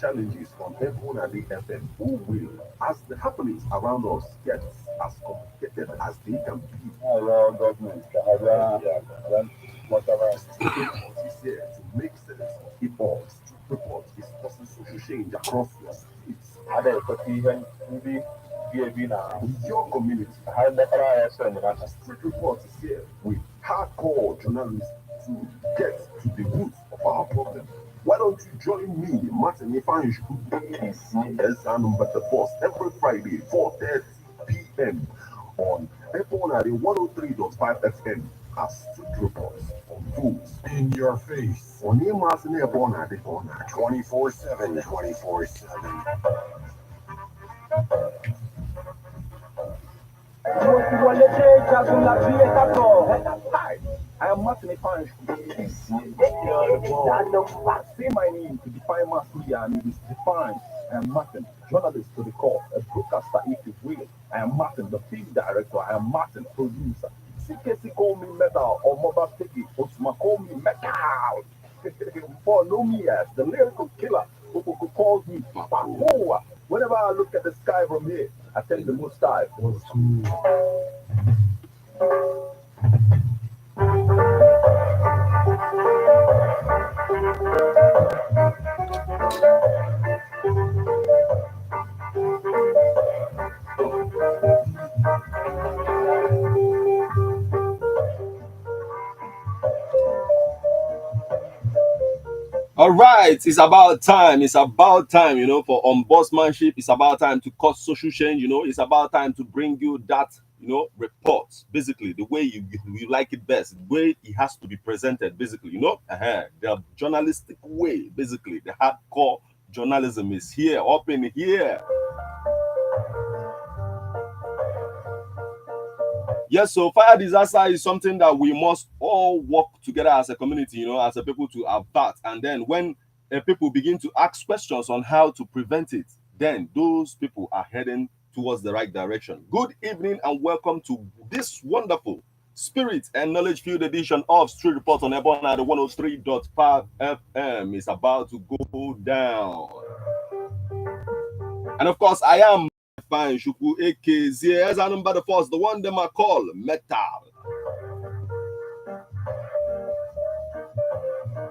challenges on everyone at the FM who will, as the happenings around us get as complicated as they can be. Our government, whatever. Street report is here to make sense of it all. Street report is causing social change across your streets. Other even in your community. Street report is here with hardcore journalists to get to the root of our problem. Why don't you join me, Martin Ifanju, as Anambra the Force every Friday, 4:30 p.m. on F1 103.5 FM as Street Reports on Fools in your face. On your Martin F1 24/7, 24/7. Hi, I am Martin Ifanju. Say my name to define mass media and it is defined. I am Martin, journalist to the core, a broadcaster if you will. I am Martin, the film director. I am Martin, producer. CKC call me metal or mobile sticky. Osma call me metal. For know me as the lyrical killer who calls me Papa Hoa. Whenever I look at the sky from here, I think the most sky was cool. All right, it's about time. It's about time, for ombudsmanship. It's about time to cause social change. It's about time to bring you that, report. Basically, the way you like it best, the way it has to be presented. Basically, the journalistic way. Basically, the hardcore journalism is here, up in here. Yes, so fire disaster is something that we must all work together as a community, as a people to avert. And then when people begin to ask questions on how to prevent it, then those people are heading towards the right direction. Good evening and welcome to this wonderful spirit and knowledge field edition of Street Report on Ebona, the 103.5 FM is about to go down. And of course, I am Fine Shuku AKZ as Anambra the Force, the one them I call Metal.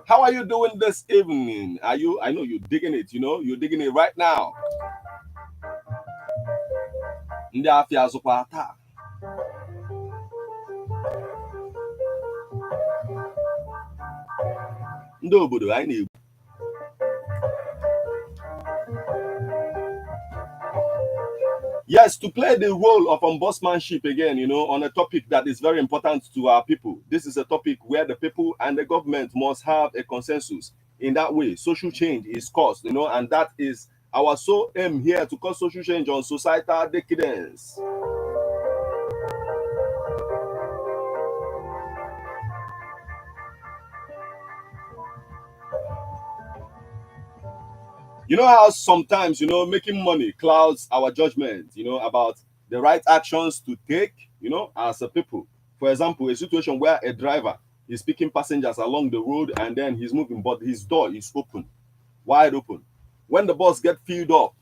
How are you doing this evening? I know you're digging it, you're digging it right now. Ndị afia azụkwa taa. Ndị obodo anyị na-egbu. Yes, to play the role of ombudsmanship again, on a topic that is very important to our people. This is a topic where the people and the government must have a consensus. In that way, social change is caused, and that is our sole aim here, to cause social change on societal decadence. You know how sometimes, making money clouds our judgment, about the right actions to take, as a people. For example, a situation where a driver is picking passengers along the road and then he's moving, but his door is open, wide open. When the bus gets filled up,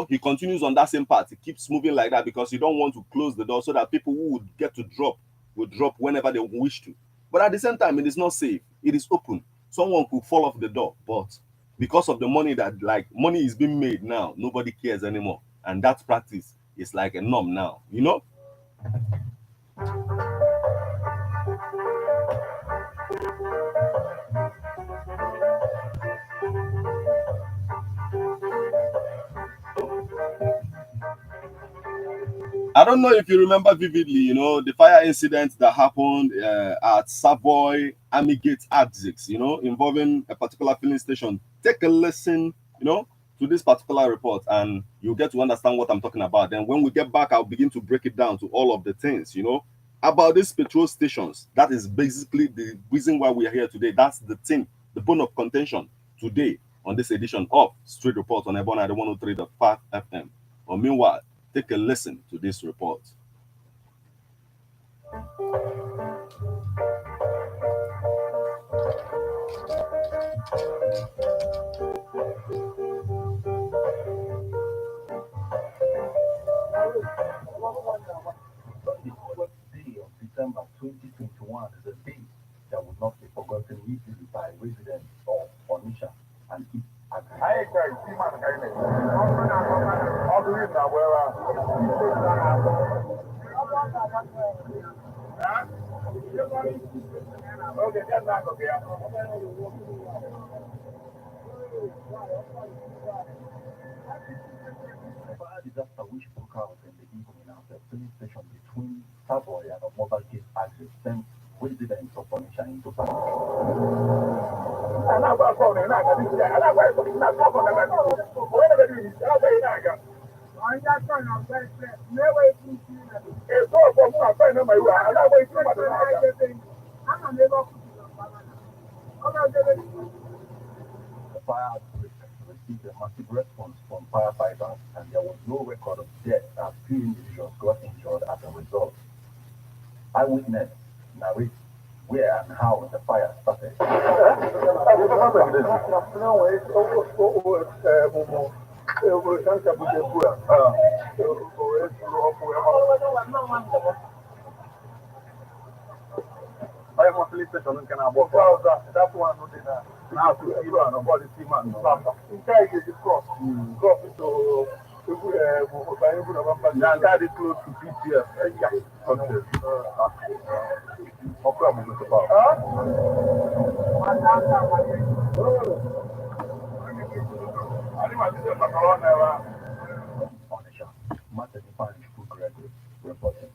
he continues on that same path. He keeps moving like that because he don't want to close the door so that people who would get to drop will drop whenever they wish to. But at the same time, it is not safe. It is open. Someone could fall off the door, but because of the money money is being made now, nobody cares anymore. And that practice is like a norm now, I don't know if you remember vividly, the fire incident that happened at Savoy Army Gate Exits, involving a particular filling station. Take a listen, to this particular report and you'll get to understand what I'm talking about. Then when we get back, I'll begin to break it down to all of the things, about these petrol stations. That is basically the reason why we are here today. That's the thing, the bone of contention today on this edition of Street Report on Ebona, the 103.5 FM. Or meanwhile, take a listen to this report. I can't see my kind of all the reason where okay, that's not okay. Fire disaster which broke out in the evening at the filling station between Savoy and a mobile case axis sent residents of Onitsha into panic. The fire outbreak received a massive response from firefighters, and there was no record of death as few individuals got injured as a result. Eyewitness narrates where and how the fire started. I want to listen to them. Can I walk out? That's one. Now to you and about the team and inside the cross. Cross to that is close to PTF. Okay. No problem with the power. Onisha, Martin Ipan Gregory reporting.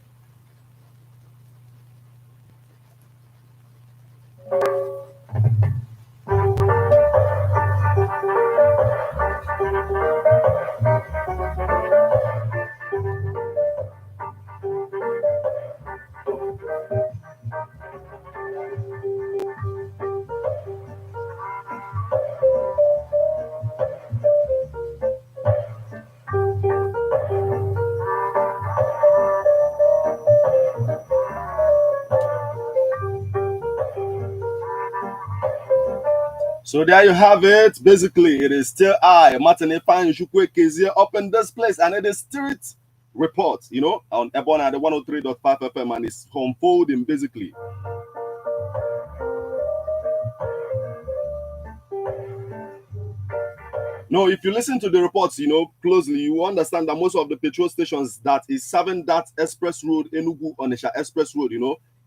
So there you have it. Basically, it is still I, Martin Ifan up in this place, and it is Spirit Report, on Ebona, the 103.5 FM, and it's unfolding basically. No, if you listen to the reports, closely, you understand that most of the petrol stations that is serving that express road, Enugu Onitsha Express Road,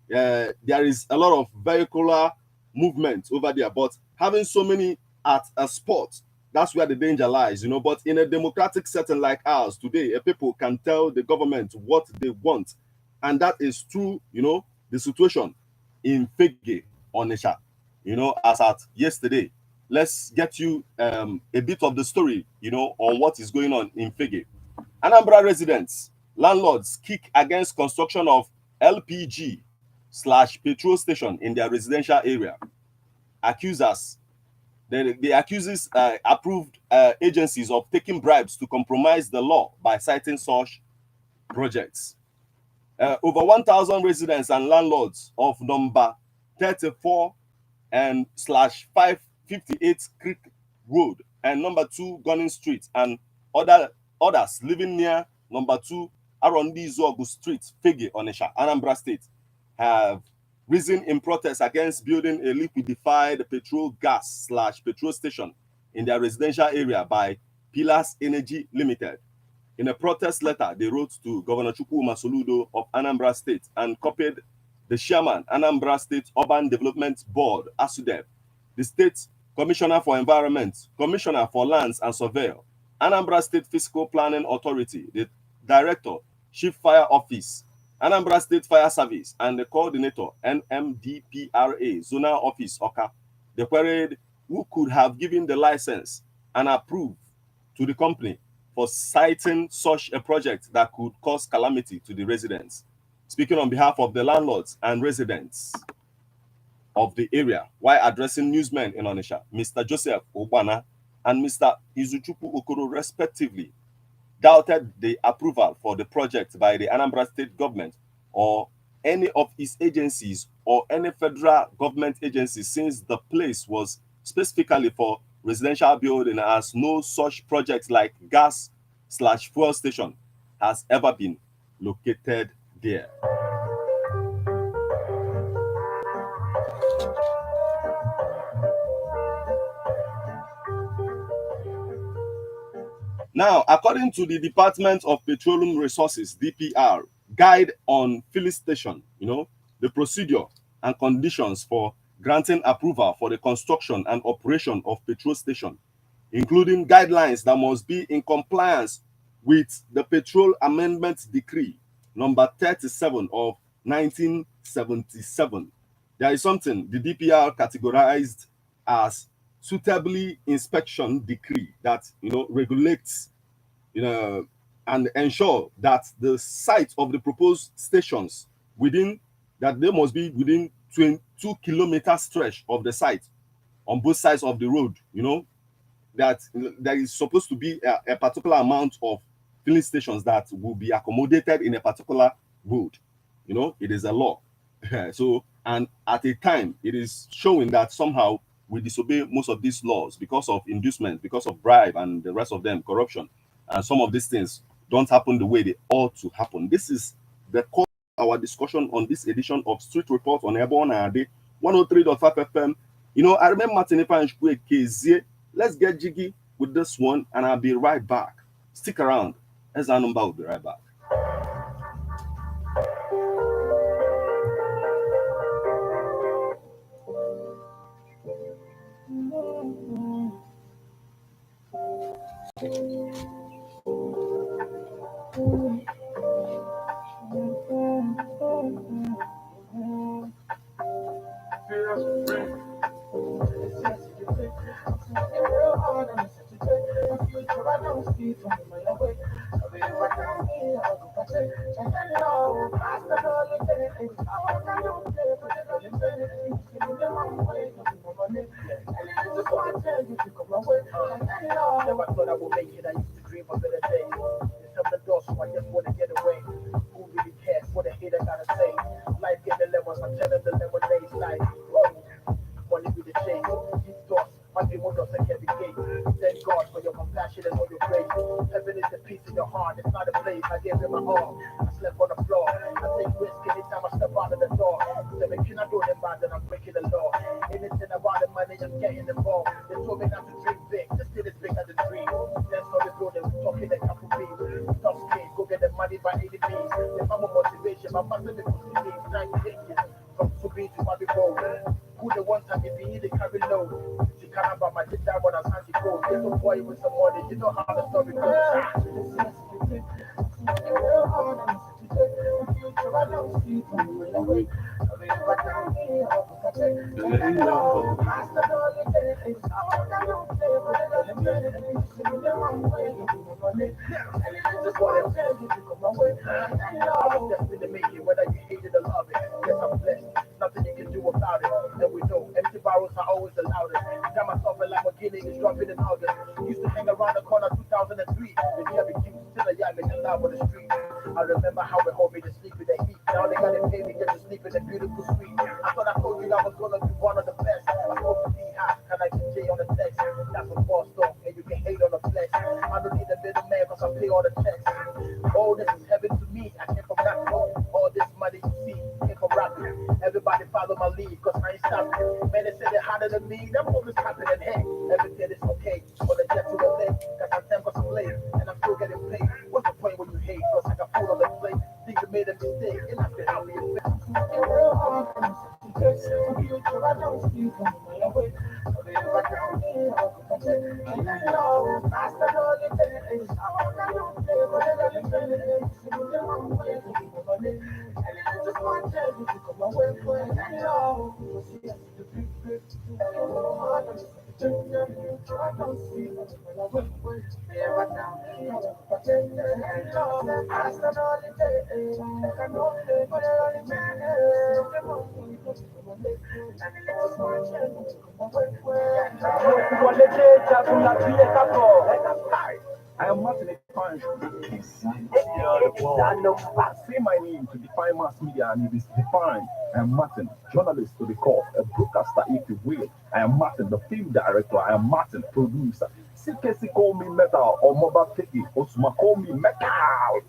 there is a lot of vehicular movement over there. But having so many at a spot, that's where the danger lies, But in a democratic setting like ours today, people can tell the government what they want. And that is true, the situation in Fege, Onitsha, as at yesterday. Let's get you a bit of the story, on what is going on in Fege. Anambra residents, landlords kick against construction of LPG/petrol station in their residential area. Accusers, the accusers approved agencies of taking bribes to compromise the law by citing such projects. Over 1,000 residents and landlords of number 34 and /558 Creek Road and number 2 Gunning Street and others living near number 2 Arondi Zogu Street, Fege, Onitsha, Anambra State, have risen in protest against building a liquefied petrol gas/petrol station in their residential area by Pillars Energy Limited. In a protest letter, they wrote to Governor Chukwuma Soludo of Anambra State and copied the chairman, Anambra State Urban Development Board, ASUDEB, the State Commissioner for Environment, Commissioner for Lands and Surveyor, Anambra State Fiscal Planning Authority, the Director, Chief Fire Office, Anambra State Fire Service, and the Coordinator, NMDPRA, Zonal Office, Oka. They queried who could have given the license and approved to the company for citing such a project that could cause calamity to the residents. Speaking on behalf of the landlords and residents of the area, while addressing newsmen in Onitsha, Mr. Joseph Obana and Mr. Izuchukwu Okoro, respectively, doubted the approval for the project by the Anambra State government or any of its agencies or any federal government agencies, since the place was specifically for residential building, as no such project like gas/fuel station has ever been located there. Now, according to the Department of Petroleum Resources, DPR, guide on filling station, the procedure and conditions for granting approval for the construction and operation of petrol station, including guidelines that must be in compliance with the Petrol Amendment Decree number 37 of 1977. There is something the DPR categorized as suitably inspection decree that regulates and ensure that the site of the proposed stations they must be within 22-kilometer stretch of the site on both sides of the road, that there is supposed to be a particular amount of filling stations that will be accommodated in a particular road. It is a law. So, and at a time, it is showing that somehow we disobey most of these laws because of inducement, because of bribe and the rest of them, corruption. And some of these things don't happen the way they ought to happen. This is the core of our discussion on this edition of Street Report on Airborne AD 103.5 FM. I remember Martinipa and Shkwe Kezie. Let's get jiggy with this one, and I'll be right back. Stick around, as Anambra will be right back. Never thought I would make it. I used to dream of better days. It's on the door, so I just want to get away. Who really cares what the hater gotta say? Life get the lemons, I'm telling the lemonade like, money with the change. These thoughts, my people doesn't carry gate. Thank God for your compassion and all your grace. Heaven is the peace in your heart, it's not a place. I gave him my all. I slept on the floor. I take risk anytime I step out of the door. They make you not do them bad, then I'm breaking the law. Anything about the money, I'm getting involved. They told me not to dream big, this shit is bigger than dream. That's how they go, they talking the couple beats. Stop skin, go get the money by any means. If I'm a motivation, my master is pushing me. Time to take it from Subi to Bobby Road. Who the one time if you need to carry load? She can't have my dick down when I can't go. There's a boy with some money, you know how the story goes. I don't see from the way. Whether you hate it or love it, yes, I'm blessed. Nothing you can do about it. And we know empty barrels are always the loudest. Got myself a Lamborghini is dropping in August. Used to hang around the corner 2003. The Chevy Q still a yacht making love on the street. I remember how they hold me to sleep in the heat. Now they gotta pay me just to sleep in the beautiful suite. I thought I told you I was gonna be one of the best. I hope to be hot. Can I get J on the text? That's a boss talk, and you can hate on the flex. I don't need a middleman cause I pay all the checks. Oh, this is heaven to me. I came from that home. All this money you see came from rapping. Everybody follow my lead cause I ain't stopping. Man, they say they're harder than me. Them always happen and hey, everything is okay. But they get to the lake, cause I'm 10 cause I'm late. And I'm still getting paid. What's the point when you hate? Cause I got food on the plate. Think you made a mistake, and I feel how we affect. I don't see from my way. I am Martin Define. Say my name to define mass media and it is defined. I am Martin, journalist to the core, a broadcaster if you will. I am Martin, the film director. I am Martin, producer. CKC call me metal or mobile tiki. Osuma call me metal.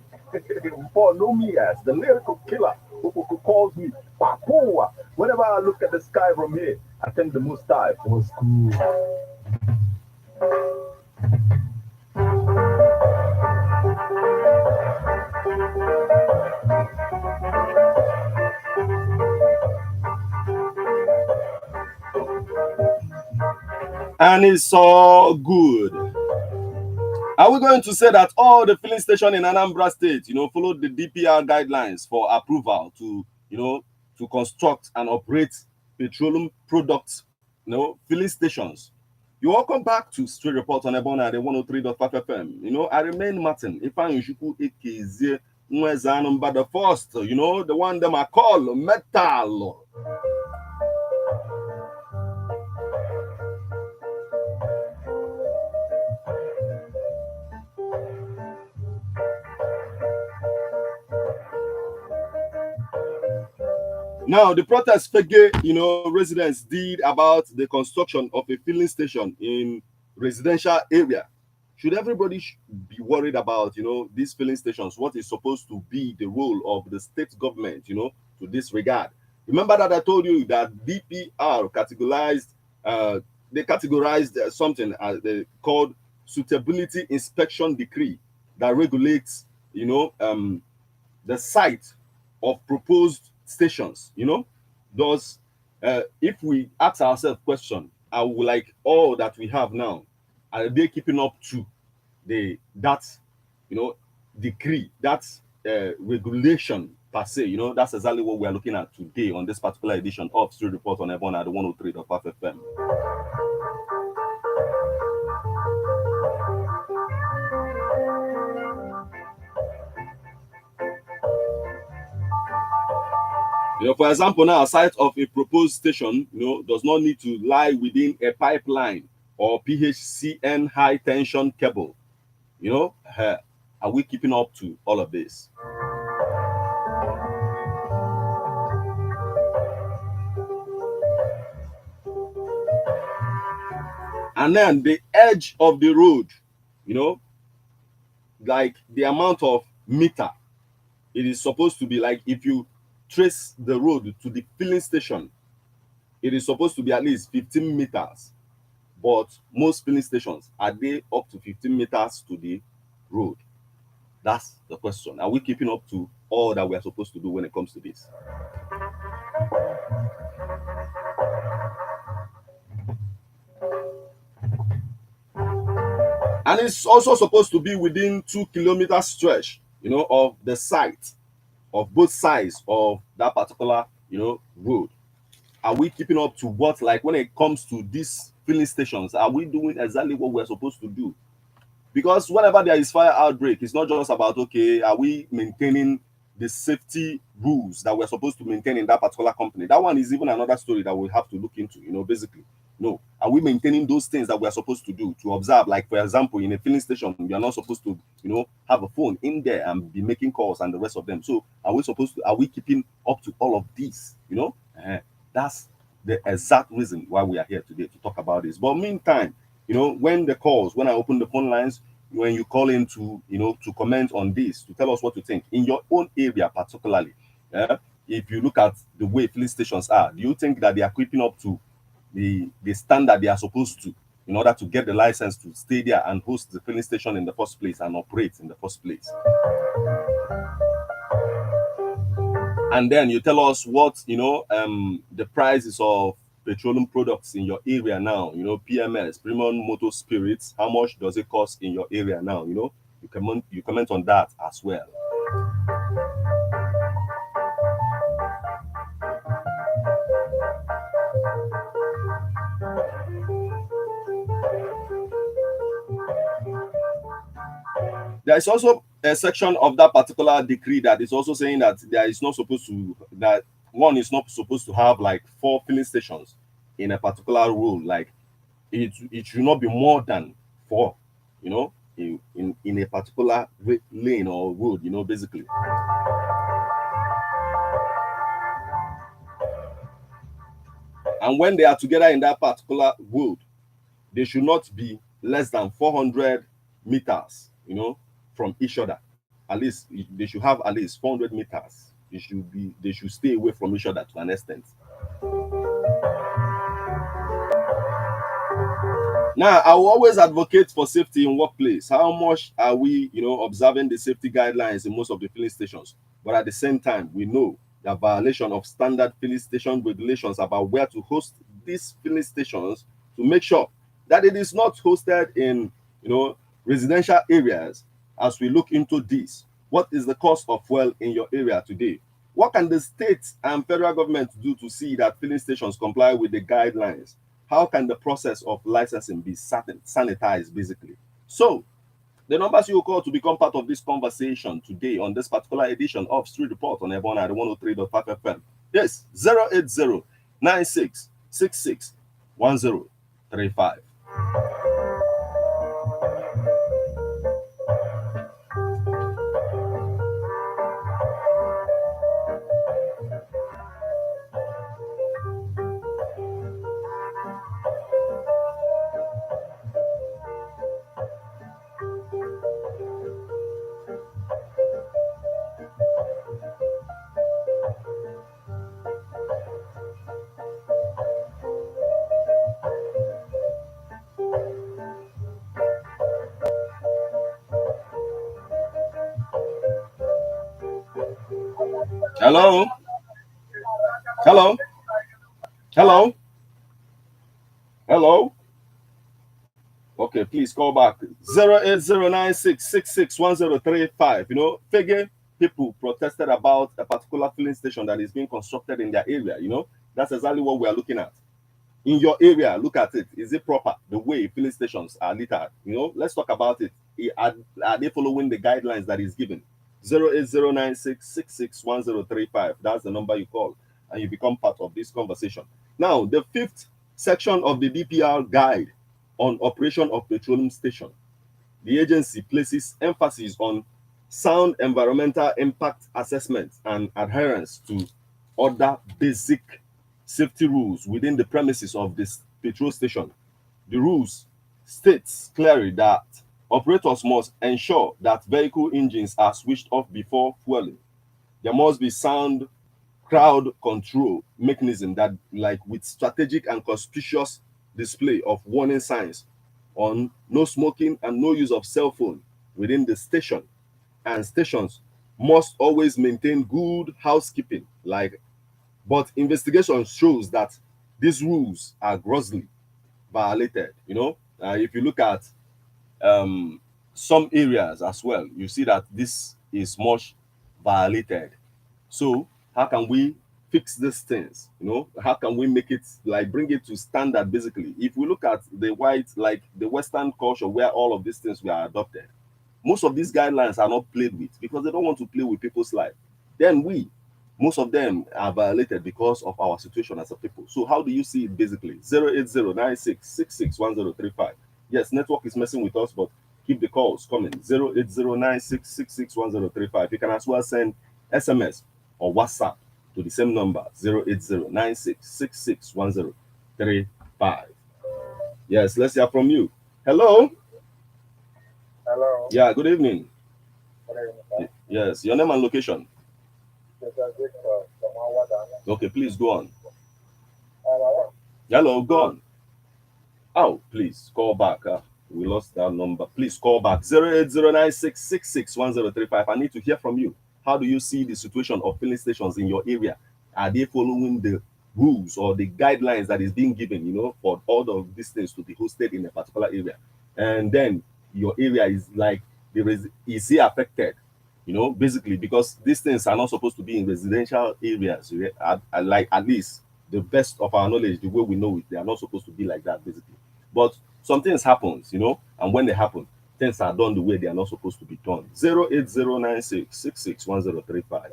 For no me as the lyrical killer who calls me Papua. Whenever I look at the sky from here, I think the most time was cool. And it's all good. Are we going to say that all the filling station in Anambra State, followed the DPR guidelines for approval to, to construct and operate petroleum products, filling stations? You're welcome back to Straight Report on Ebona, the 103.5 FM. I remain Martin. If I Yushuku Ekezie Anambra the first, the one them I call Metal. Now, the protest Fege, residents did about the construction of a filling station in residential area. Should everybody be worried about, these filling stations? What is supposed to be the role of the state government, to this regard? Remember that I told you that DPR categorized, they categorized something as called suitability inspection decree that regulates, the site of proposed stations. Does if we ask ourselves question, are we like all that we have now, are they keeping up to that decree, that regulation per se? That's exactly what we are looking at today on this particular edition of Street Report on Ebona, the 103.5 FM. For example, now a site of a proposed station, does not need to lie within a pipeline or PHCN high tension cable. Are we keeping up to all of this? And then the edge of the road, like the amount of meter, it is supposed to be like, if you trace the road to the filling station, it is supposed to be at least 15 meters. But most filling stations, are they up to 15 meters to the road? That's the question. Are we keeping up to all that we are supposed to do when it comes to this? And it's also supposed to be within 2-kilometer stretch, of the site, of both sides of that particular, road. Are we keeping up to what, like when it comes to these filling stations, are we doing exactly what we're supposed to do? Because whenever there is fire outbreak, it's not just about, okay, are we maintaining the safety rules that we're supposed to maintain in that particular company? That one is even another story that we have to look into, basically. No, are we maintaining those things that we are supposed to do, to observe? Like, for example, in a filling station, we are not supposed to, have a phone in there and be making calls and the rest of them. So are we keeping up to all of these? That's the exact reason why we are here today, to talk about this. But meantime, when I open the phone lines, when you call in to, to comment on this, to tell us what you think in your own area, particularly, if you look at the way filling stations are, do you think that they are keeping up to the standard they are supposed to, in order to get the license to stay there and host the filling station in the first place and operate in the first place? And then you tell us what, the prices of petroleum products in your area now, PMS, premium motor spirits, how much does it cost in your area now? You comment on that as well. There is also a section of that particular decree that is also saying that one is not supposed to have like 4 filling stations in a particular rule. Like it should not be more than 4, in a particular lane or road, basically. And when they are together in that particular road, they should not be less than 400 meters, from each other. At least they should have at least 400 meters. They should stay away from each other to an extent. Now, I will always advocate for safety in workplace. How much are we, observing the safety guidelines in most of the filling stations? But at the same time, we know the violation of standard filling station regulations about where to host these filling stations, to make sure that it is not hosted in, residential areas. As we look into this, what is the cost of fuel in your area today? What can the state and federal government do to see that filling stations comply with the guidelines? How can the process of licensing be sanitized, basically? So, the numbers you call to become part of this conversation today on this particular edition of Street Report on Ebona 103.5 FM. Yes, 080 96 66 1035. Hello? Hello? Hello? Hello? Okay, please call back. 08096661035. Fege people protested about a particular filling station that is being constructed in their area. That's exactly what we are looking at. In your area, look at it. Is it proper the way filling stations are littered? Let's talk about it. Are they following the guidelines that is given? 08096661035. That's the number you call, and you become part of this conversation. Now, the fifth section of the DPR guide on operation of petroleum station. The agency places emphasis on sound environmental impact assessment and adherence to other basic safety rules within the premises of this petrol station. The rules states clearly that operators must ensure that vehicle engines are switched off before fueling. There must be sound crowd control mechanism that, like, with strategic and conspicuous display of warning signs on no smoking and no use of cell phone within the station. And stations must always maintain good housekeeping, but investigation shows that these rules are grossly violated. If you look at some areas as well, you see that this is much violated. So how can we fix these things? How can we make it, bring it to standard? Basically, if we look at the the Western culture where all of these things were adopted, most of these guidelines are not played with because they don't want to play with people's life. Then most of them are violated because of our situation as a people. So how do you see it basically? 08096661035. Yes, network is messing with us, but keep the calls coming. 08096661035. You can as well send SMS or WhatsApp to the same number, 08096661035. Yes, let's hear from you. Hello? Hello. Yeah, good evening. Good evening, sir. Yes, your name and location. This is Victor from Awada. Okay, please go on. Hello. Hello, go on. Oh, please call back. We lost that number. Please call back. 08096661035. I need to hear from you. How do you see the situation of filling stations in your area? Are they following the rules or the guidelines that is being given, for all of these things to be hosted in a particular area? And then your area is is it affected? Basically, because these things are not supposed to be in residential areas. At least the best of our knowledge, the way we know it, they are not supposed to be like that, basically. But some things happens, and when they happen, things are done the way they are not supposed to be done. 08096661035.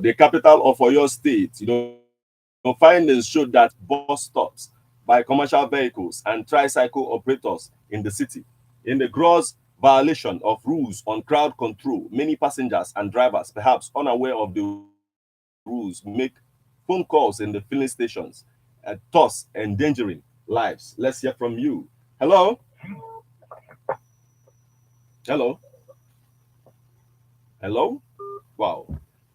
The capital of Oyo State, findings showed that bus stops by commercial vehicles and tricycle operators in the city, in the gross violation of rules on crowd control, many passengers and drivers, perhaps unaware of the rules, make phone calls in the filling stations thus endangering lives. Let's hear from you. Hello? Hello? Hello? Wow.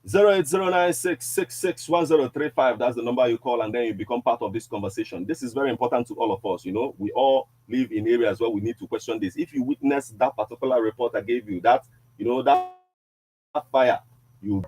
08096661035. That's the number you call, and then you become part of this conversation. This is very important to all of us. You know, we all live in areas where we need to question this. If you witness that particular report I gave you, that, you know, that fire, you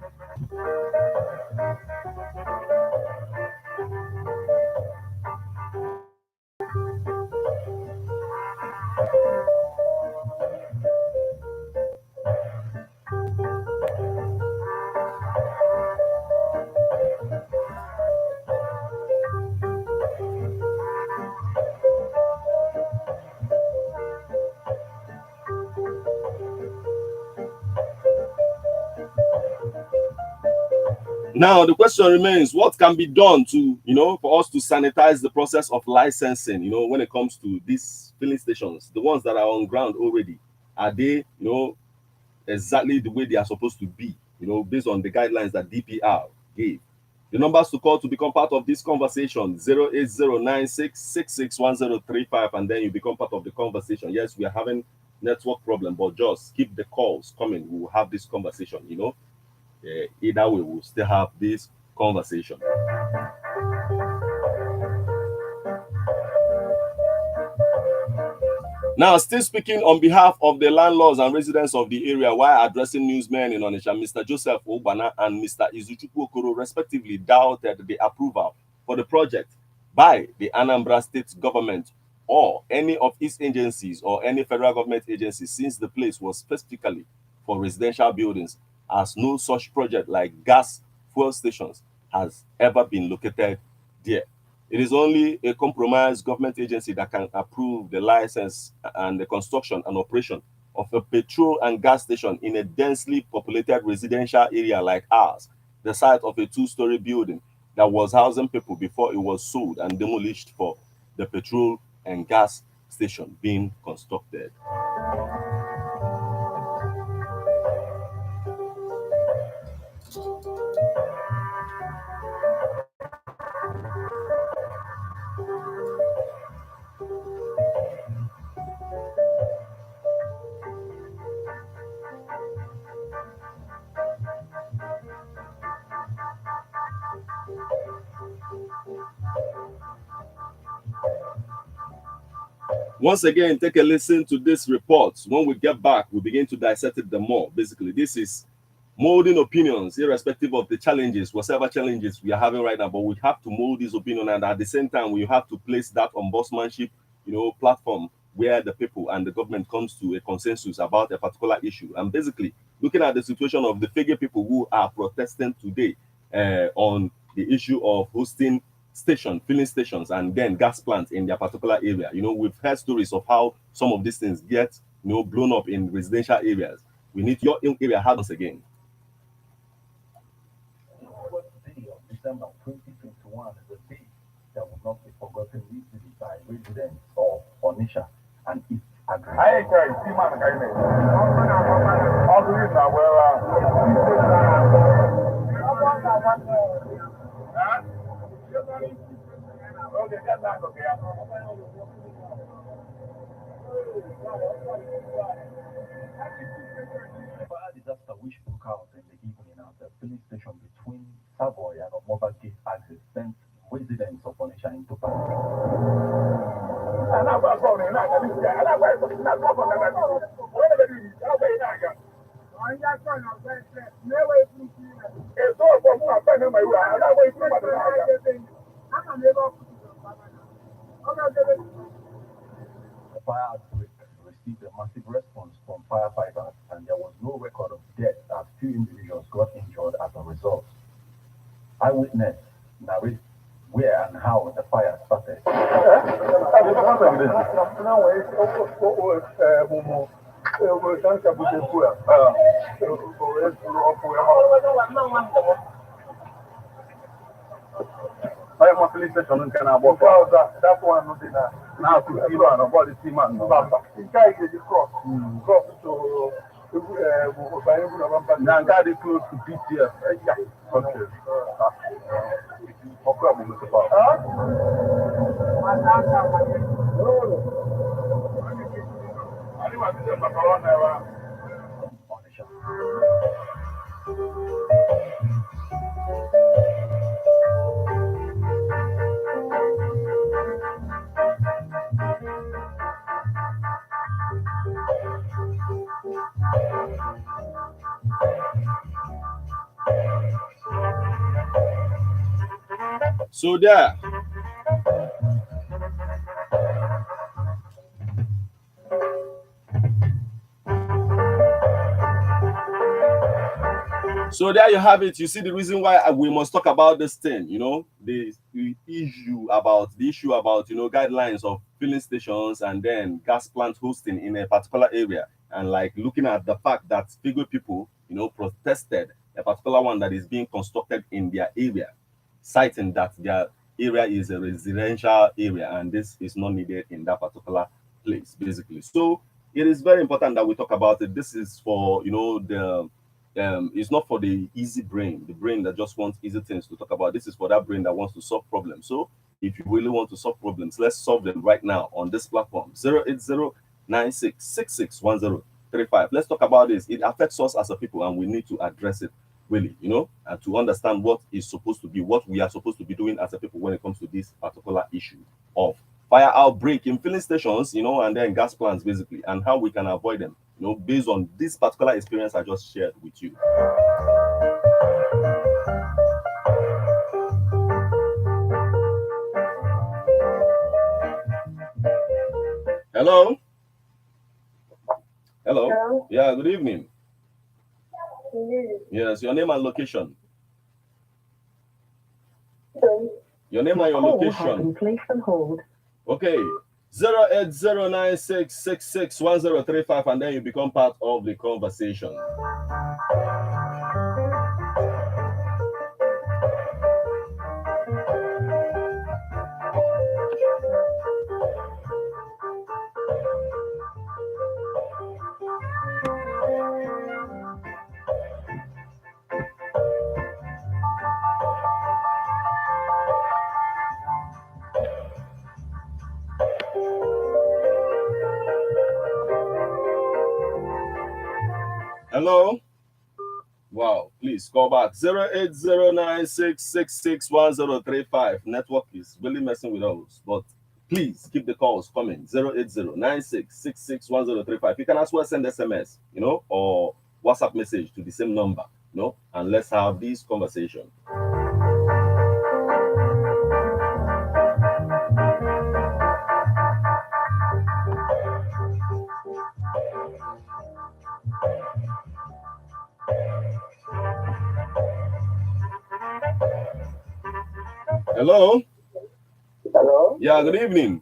Now, the question remains, what can be done to, you know, for us to sanitize the process of licensing, you know, when it comes to these filling stations, the ones that are on ground already? Are they, you know, exactly the way they are supposed to be, you know, based on the guidelines that DPR gave? The numbers to call to become part of this conversation, 08096661035, and then you become part of the conversation. Yes, we are having network problem, but just keep the calls coming. We will have this conversation, you know. Either way, we'll still have this conversation. Now, still speaking on behalf of the landlords and residents of the area while addressing newsmen in Onitsha, Mr. Joseph Ogbana and Mr. Izuchukwu Okoro respectively doubted the approval for the project by the Anambra state government or any of its agencies or any federal government agency, since the place was specifically for residential buildings, as no such project like gas fuel stations has ever been located there. It is only a compromised government agency that can approve the license and the construction and operation of a petrol and gas station in a densely populated residential area like ours, the site of a two-story building that was housing people before it was sold and demolished for the petrol and gas station being constructed. Once again, take a listen to this report. When we get back, we begin to dissect it the more. Basically, this is molding opinions, irrespective of the challenges, whatever challenges we are having right now. But we have to mold this opinion, and at the same time, we have to place that ombudsmanship, you know, platform where the people and the government comes to a consensus about a particular issue. And basically, looking at the situation of the figure people who are protesting today on the issue of hosting filling stations, and then gas plants in their particular area. You know, we've heard stories of how some of these things get, you know, blown up in residential areas. We need your area once again. Day of December 2021 is a day that will not be forgotten easily by residents of Onitsha and its fire disaster which broke out in the evening at the filling station between Savoy and Mobile Gate Access sent residents of Onitsha into panic. The fire outbreak received a massive response from firefighters, and there was no record of death as few individuals got injured as a result. Eyewitness narrates where and how the fire started. That one now to zero and about the team and cross to close to PTF. Okay. So there. So there you have it. You see the reason why we must talk about this thing, you know, the issue about guidelines of filling stations and then gas plant hosting in a particular area, and like looking at the fact that Figure people, you know, protested a particular one that is being constructed in their area, citing that their area is a residential area and this is not needed in that particular place, basically. So it is very important that we talk about it. This is for, you know, the it's not for the easy brain, the brain that just wants easy things to talk about. This is for that brain that wants to solve problems. So if you really want to solve problems, let's solve them right now on this platform. 08096661035. Let's talk about this. It affects us as a people and we need to address it really, you know, and to understand what is supposed to be, what we are supposed to be doing as a people when it comes to this particular issue of fire outbreak in filling stations, you know, and then gas plants basically, and how we can avoid them, you know, based on this particular experience I just shared with you. Hello? Hello? Hello? Yeah, good evening. Yes. Yes, your name and location. So, Your name and your call has location. been placed on hold. Okay. 08096661035, and then you become part of the conversation. Hello? Wow, please call back. 08096661035. Network is really messing with us, but please keep the calls coming. 08096661035. You can as well send SMS, you know, or WhatsApp message to the same number, you know, and let's have this conversation. Hello? Hello? Yeah, good evening.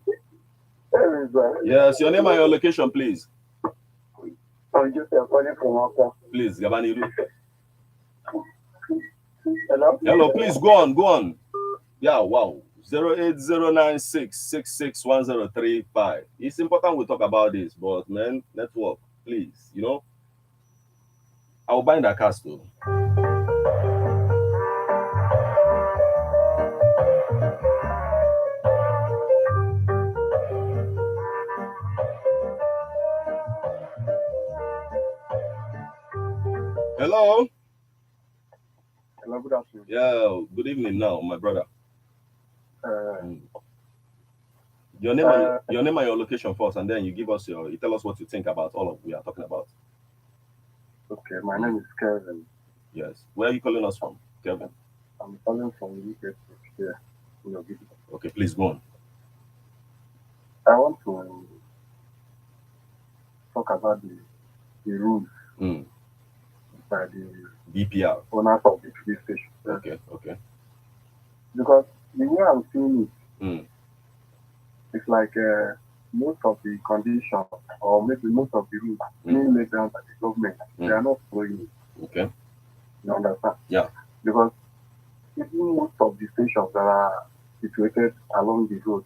Yes, your name and your location, please. I'm just calling from Oka. Please, Gabaniru. Hello? Hello, please go on. Yeah, wow. 08096661035. It's important we talk about this, but man, network, please, you know. I will bind that cast too. Hello? Hello, good afternoon. Yeah, good evening now, my brother. Uh, Your name and your location first, and then you tell us what you think about all of we are talking about. Okay, my name is Kevin. Yes. Where are you calling us from, Kevin? I'm calling from UK here. Okay, please go on. I want to talk about the rules by the BPR. owners of the police station. Okay. Because the way I'm seeing Mm. it's like most of the conditions or maybe most of the rules being laid down by the government, they are not following it. Okay. You understand? Yeah. Because even most of the stations that are situated along the road,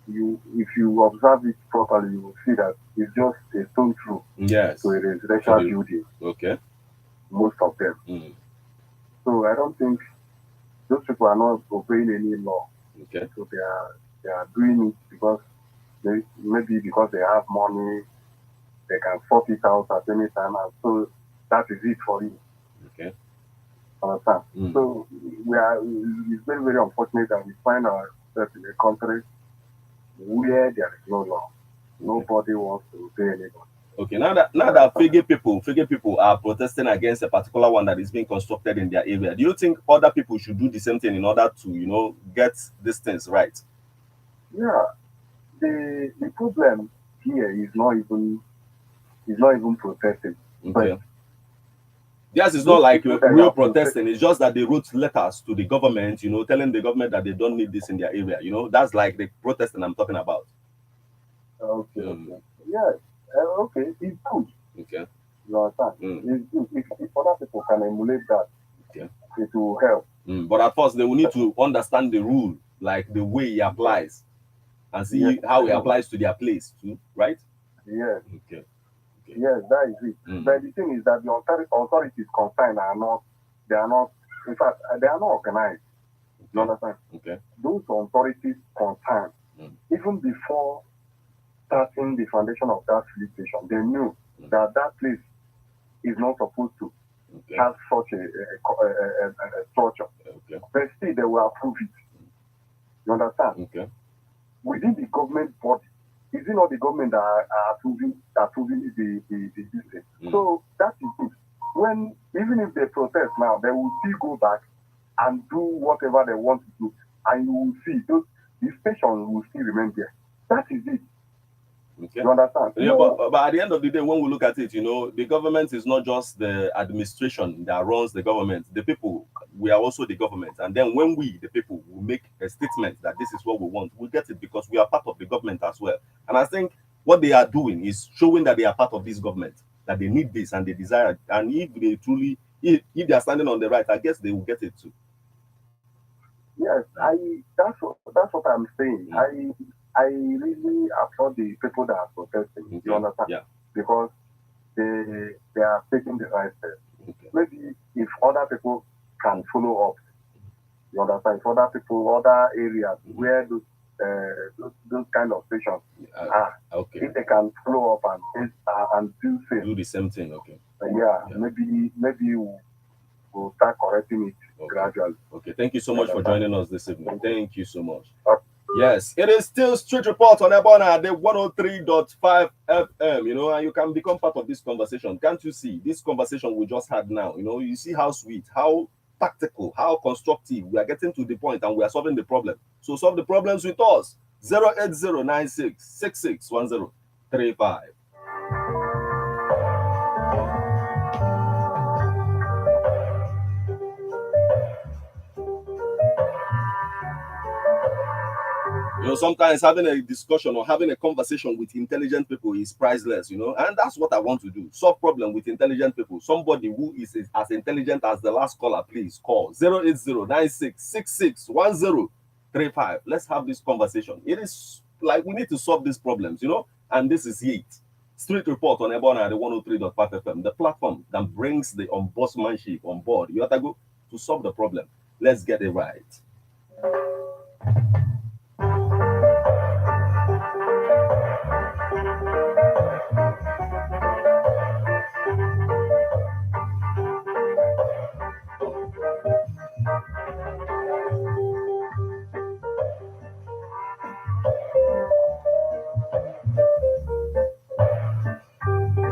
if you observe it properly, you will see that it's just a stone throw to a residential building. Okay. Most of them. So I don't think those people are not obeying any law. Okay. So they are doing it because maybe because they have money, they can sort it out at any time, and so that is it for you. Okay. Understand? So it's very, very unfortunate that we find ourselves in a country where there is no law. Nobody wants to obey anybody. Okay, now that figure people are protesting against a particular one that is being constructed in their area, do you think other people should do the same thing in order to, get these things right? Yeah, the problem here is not even protesting. Okay. Yes, it's not like real protesting. It's just that they wrote letters to the government, telling the government that they don't need this in their area. That's like the protesting I'm talking about. Okay. Okay. Yes. Okay. It's good. Okay. You understand? It's good. If other people can emulate that, okay, it will help. But at first, they will need to understand the rule, like the way it applies, and see how it applies to their place too, right? Yes. Okay. Yes, that is it. But the thing is that the authorities concerned they are not, in fact, they are not organized. Okay. You understand? Okay. Those authorities concerned, even before starting the foundation of that police station, they knew that place is not supposed to have such a structure. Okay. But still, they will approve it. You understand? Okay. Within the government body, is it not the government that are approving the system? So that is it. Even if they protest now, they will still go back and do whatever they want to do, and you will see the station will still remain there. That is it. Okay. You understand? Yeah, but at the end of the day, when we look at it, the government is not just the administration that runs the government. The people, we are also the government. And then when we, the people, will make a statement that this is what we want, we get it because we are part of the government as well. And I think what they are doing is showing that they are part of this government, that they need this and they desire it. And if they truly, if they are standing on the right, I guess they will get it too. Yes, that's what I'm saying. I really applaud the people that are protesting. Okay. You understand? Yeah. Because they are taking the right step. Okay. Maybe if other people can follow up, you understand? If other areas where those kind of stations are, if they can follow up and do the same thing, okay. Maybe we'll start correcting it gradually. Okay, thank you so much for joining us this evening. Thank you so much. Yes, it is still Street Report on Ebona, the 103.5 FM, and you can become part of this conversation. Can't you see this conversation we just had now? You see how sweet, how tactical, how constructive. We are getting to the point and we are solving the problem. So solve the problems with us. 08096661035. Sometimes having a discussion or having a conversation with intelligent people is priceless, and that's what I want to do. Solve problem with intelligent people. Somebody who is as intelligent as the last caller, please call 08096661035. Let's have this conversation. It is like we need to solve these problems, and this is it. Street Report on Ebona, the 103.5 FM, the platform that brings the ombudsmanship on board. You have to go to solve the problem. Let's get it right.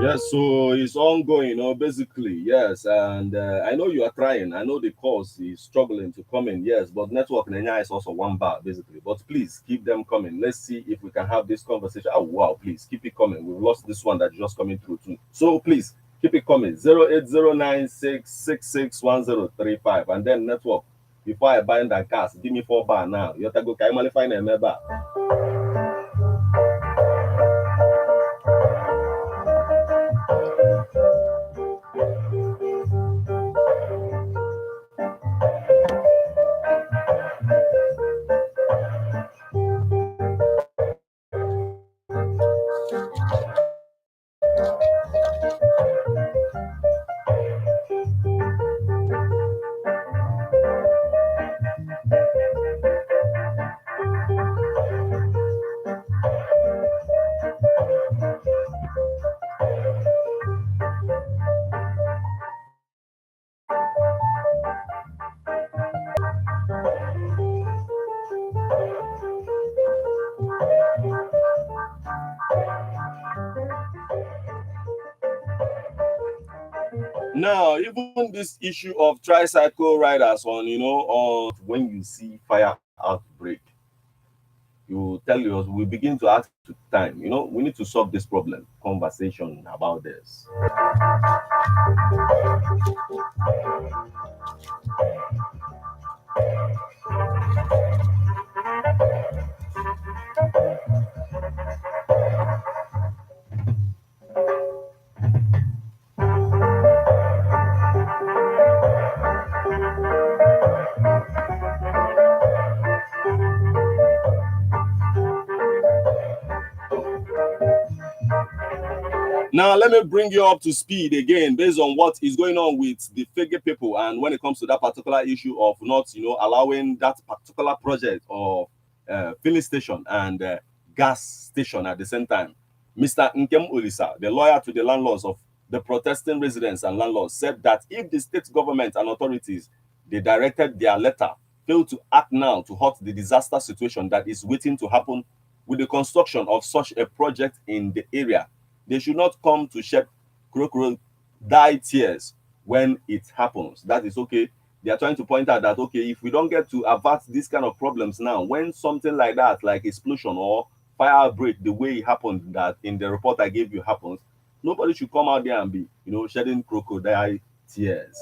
Yes, so it's ongoing, basically, yes, and I know you are trying. I know the course is struggling to come in, yes, but network in Kenya is also one bar, basically. But please keep them coming. Let's see if we can have this conversation. Oh, wow, please keep it coming. We've lost this one that's just coming through too. So please keep it coming. 08096661035, and then network. Before I bind that cast, give me 4 bar now. You have to go. Can I find a member? Now, even this issue of tricycle riders on, on when you see fire outbreak, you tell us, we begin to ask to time, we need to solve this problem. Conversation about this. Now, let me bring you up to speed again based on what is going on with the Fege people, and when it comes to that particular issue of not, allowing that particular project of filling station and gas station at the same time. Mr. Nkem Olisa, the lawyer to the landlords of the protesting residents and landlords, said that if the state government and authorities, they directed their letter, fail to act now to halt the disaster situation that is waiting to happen with the construction of such a project in the area, they should not come to shed crocodile tears when it happens. That is okay. They are trying to point out that, okay, if we don't get to avert these kind of problems now, when something like that, like explosion or fire outbreak, the way it happened, that in the report I gave you happens, nobody should come out there and be, shedding crocodile tears.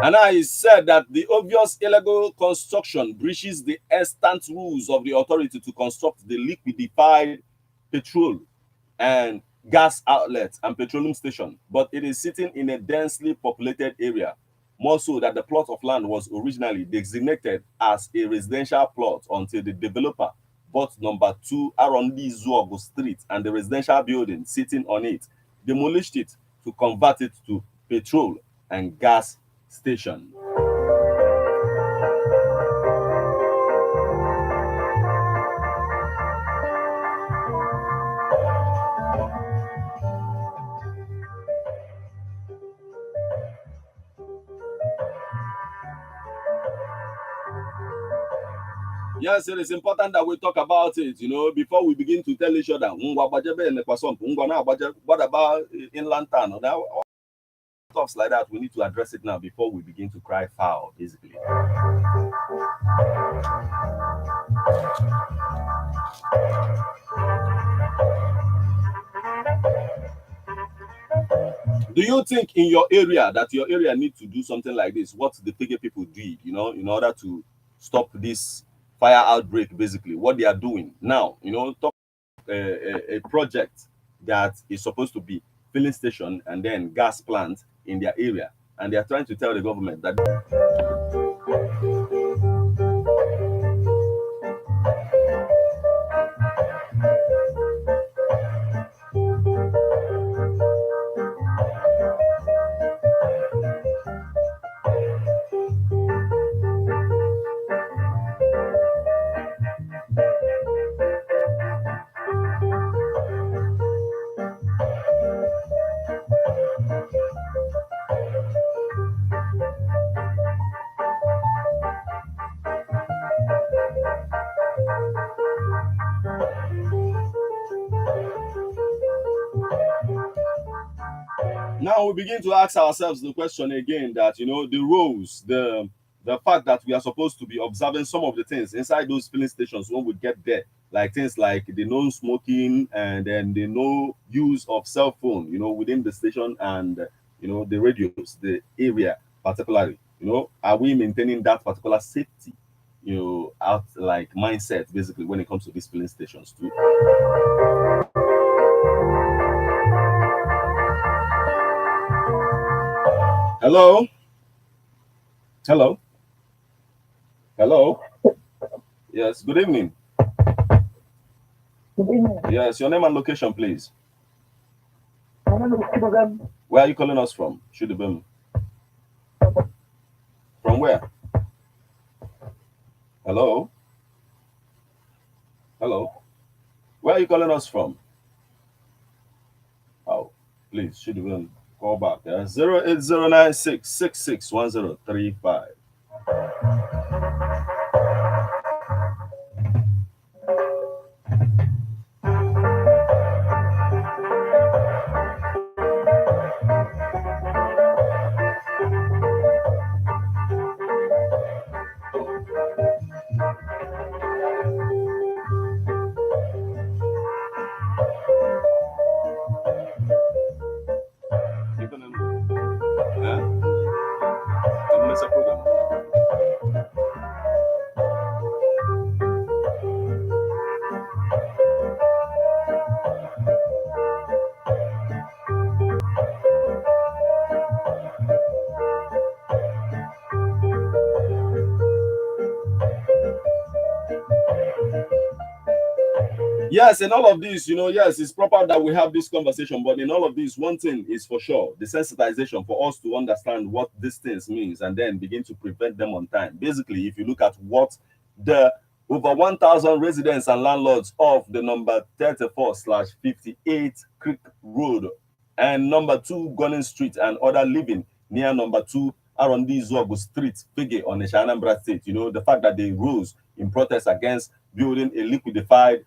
And I said that the obvious illegal construction breaches the extant rules of the authority to construct the liquefied petrol and gas outlets and petroleum station, but it is sitting in a densely populated area, more so that the plot of land was originally designated as a residential plot until the developer bought number 2 Arondi Zuogo Street and the residential building sitting on it, demolished it to convert it to petrol and gas station. Yes, it is important that we talk about it, before we begin to tell each other, what about inland town? Now, stuff like that, we need to address it now before we begin to cry foul, basically. Do you think in your area that your area needs to do something like this? What the Fige people did, in order to stop this fire outbreak, basically, what they are doing now, talk a project that is supposed to be filling station and then gas plant in their area, and they are trying to tell the government that now we begin to ask ourselves the question again that the roles, the fact that we are supposed to be observing some of the things inside those filling stations when we get there, like things like the no smoking and then the no use of cell phone, within the station, and the radios, the area particularly, are we maintaining that particular safety, out like mindset basically when it comes to these filling stations too? Hello? Hello? Hello? Yes, good evening. Good evening. Yes, your name and location, please. My name is Shudabem. Where are you calling us from? Shudabem. From where? Hello? Hello. Where are you calling us from? Oh, please, should even call back. 08096661035. Yes, in all of this, yes, it's proper that we have this conversation, but in all of this, one thing is for sure, the sensitization for us to understand what these things means and then begin to prevent them on time. Basically, if you look at what the over 1,000 residents and landlords of the number 34/58 Creek Road and number 2 Gunning Street and other living near number 2 Arondi Zogo Street, Fige on the Anambra State, the fact that they rose in protest against building a liquefied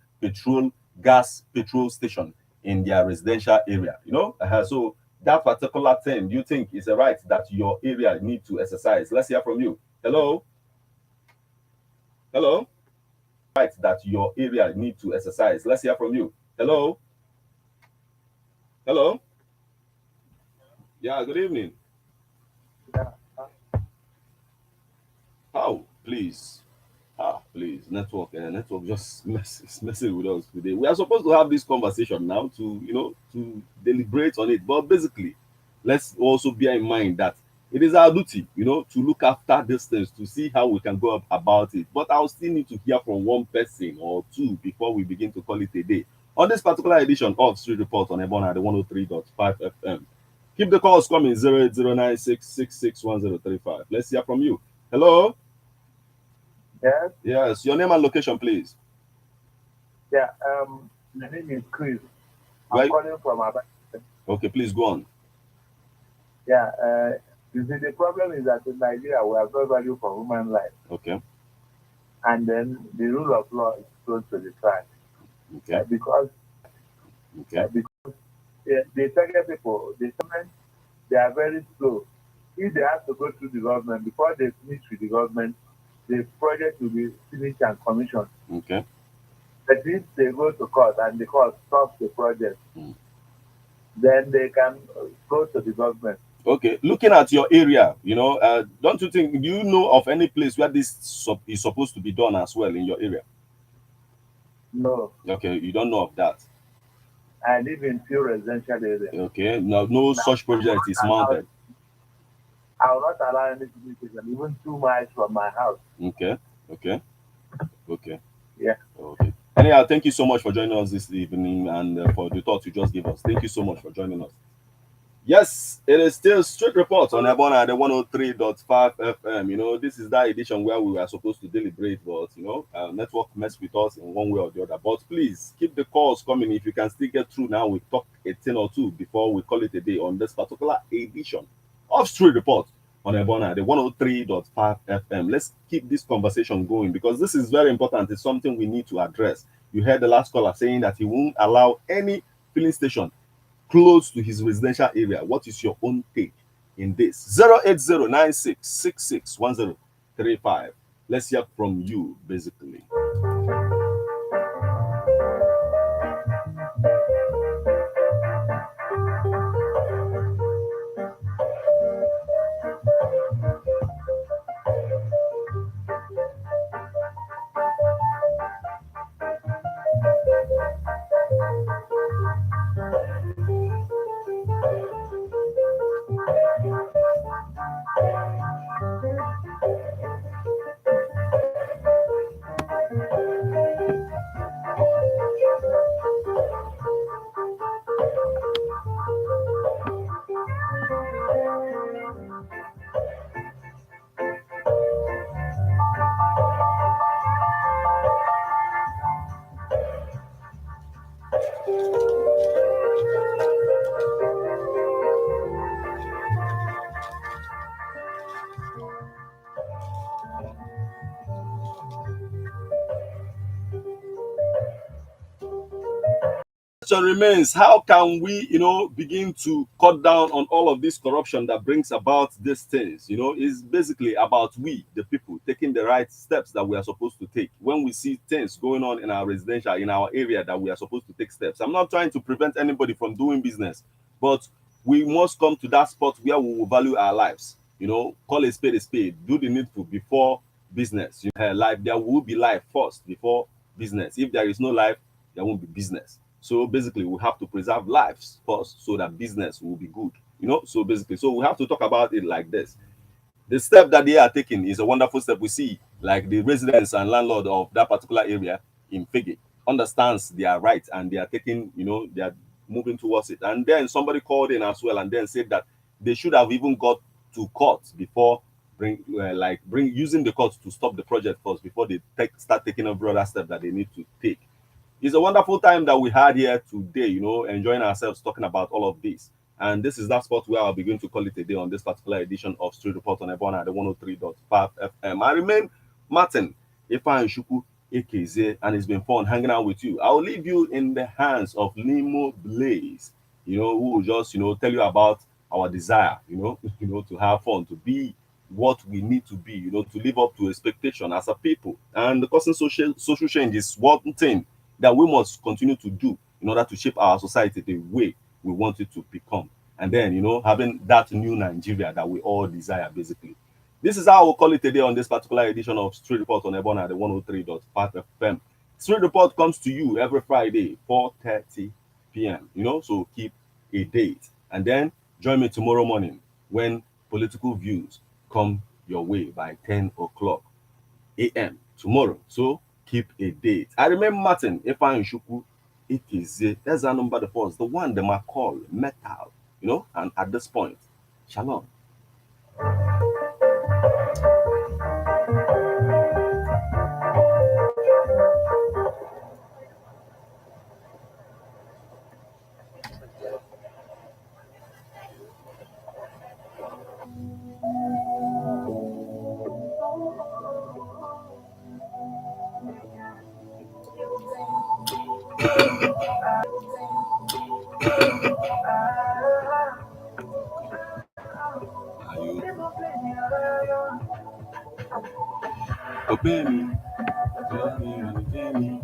petrol station in their residential area, so that particular thing, do you think is a right that your area need to exercise? Let's hear from you. Hello. Right that your area need to exercise. Let's hear from you. Hello. Yeah, good evening. Oh, please. Network just messing with us today. We are supposed to have this conversation now to deliberate on it. But basically, let's also bear in mind that it is our duty, to look after these things, to see how we can go about it. But I'll still need to hear from one person or two before we begin to call it a day. On this particular edition of Street Report on Ebona, the 103.5 FM. Keep the calls coming, 08096661035. Let's hear from you. Hello? Yes. Yes, your name and location, please. Yeah. My name is Chris. I'm calling from Abba. Okay, please go on. Yeah. You see, the problem is that in Nigeria we have no value for human life. Okay. And then the rule of law is close to the track. Okay. Because the target people, the government, they are very slow. If they have to go through the government, before they finish with the government, the project will be finished and commissioned. Okay. But if they go to court and the court stops the project, then they can go to the government. Okay. Looking at your area, don't you think, do you know of any place where this is supposed to be done as well in your area? No. Okay, you don't know of that. I live in few residential areas. Okay. No such project is mounted. I will not allow any communication, even 2 miles from my house. Okay. Yeah. Okay. Anyhow, thank you so much for joining us this evening and for the thoughts you just gave us. Thank you so much for joining us. Yes, it is still Street Report on Ebona, the 103.5 FM. This is that edition where we were supposed to deliberate, but network messed with us in one way or the other. But please keep the calls coming. If you can still get through now, we talk a 10 or 2 before we call it a day on this particular edition of Street Report on Ebona, the 103.5 FM. Let's keep this conversation going because this is very important. It's something we need to address. You heard the last caller saying that he won't allow any filling station close to his residential area. What is your own take in this? 08096661035. Let's hear from you, basically. question remains, how can we, begin to cut down on all of this corruption that brings about these things? Is basically about we, the people, taking the right steps that we are supposed to take when we see things going on in our residential, in our area, that we are supposed to take steps. I'm not trying to prevent anybody from doing business, but we must come to that spot where we will value our lives. Call a spade, do the needful before business. Life, there will be life first before business. If there is no life, there won't be business. So basically, we have to preserve lives first so that business will be good. So basically, so we have to talk about it like this. The step that they are taking is a wonderful step. We see, like, the residents and landlord of that particular area in Figi understands their rights, and they are taking, they are moving towards it. And then somebody called in as well and then said that they should have even got to court before using the court to stop the project first before they start taking a broader step that they need to take. It's a wonderful time that we had here today, enjoying ourselves talking about all of this. And this is that spot where I'll begin to call it a day on this particular edition of Street Report on Ebona at the 103.5 FM. I remain Martin Ifan Shuku Ekeze, and it's been fun hanging out with you. I'll leave you in the hands of Limo Blaze, who will just, tell you about our desire, to have fun, to be what we need to be, to live up to expectation as a people. And the causing social change is one thing that we must continue to do in order to shape our society the way we want it to become. And then, having that new Nigeria that we all desire, basically. This is how we'll call it today on this particular edition of Street Report on Ebona at the 103.5 FM. Street Report comes to you every Friday, 4:30 p.m. So keep a date. And then join me tomorrow morning when political views come your way by 10 o'clock a.m. tomorrow. So keep a date. I remember Martin Ifan Shuku Ikeze. There's our number, the first, the one, the McCall, metal, and at this point, shalom. Obey me, obey me.